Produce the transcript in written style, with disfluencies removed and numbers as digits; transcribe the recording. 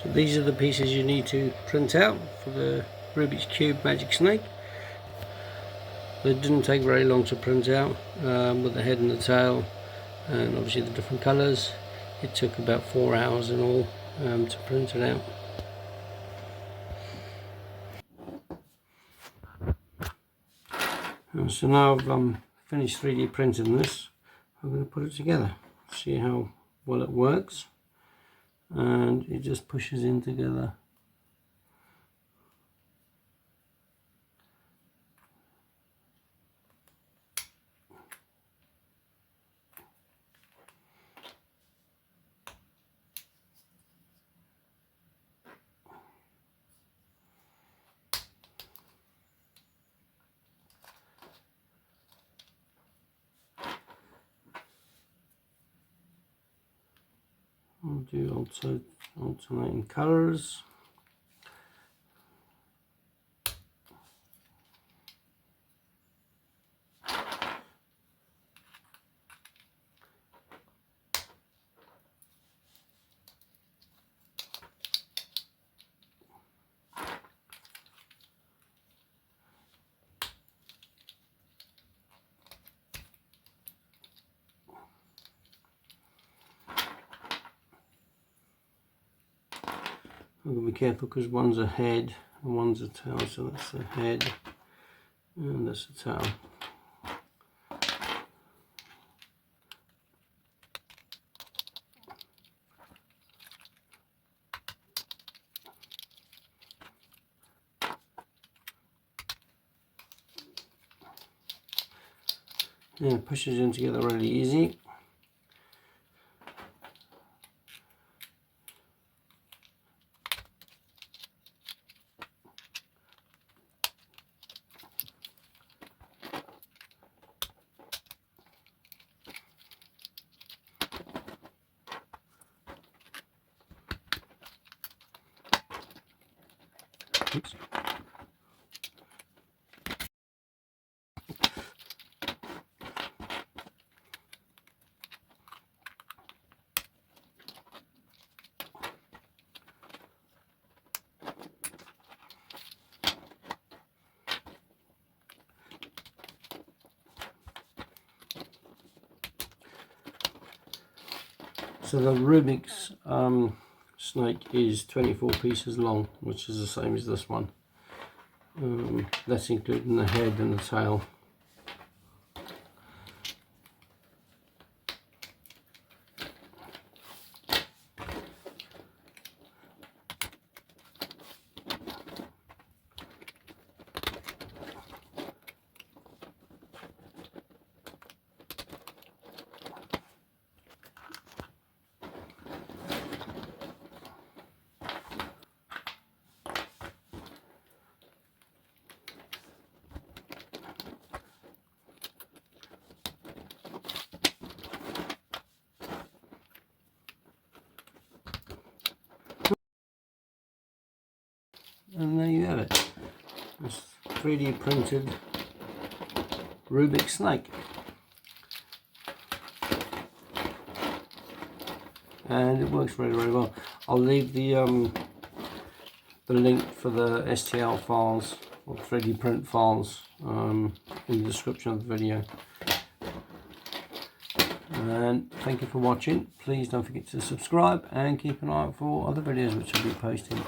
So these are the pieces you need to print out for the Rubiks Magic Snake. They didn't take very long to print out, with the head and the tail and obviously the different colours. It took about 4 hours in all to print it out. So now I've finished 3D printing this, I'm going to put it together, see how well it works, and it just pushes in together. I'll do alternating colours. I'm going to be careful because one's a head and one's a tail, so that's the head and that's the tail. Yeah, it pushes in together really easy. Oops. So the Rubiks snake is 24 pieces long, which is the same as this one. That's including the head and the tail. And there you have it. This 3D printed Rubiks snake. And it works very, very well. I'll leave the link for the STL files or 3D print files in the description of the video. And thank you for watching. Please don't forget to subscribe and keep an eye out for other videos which I'll be posting.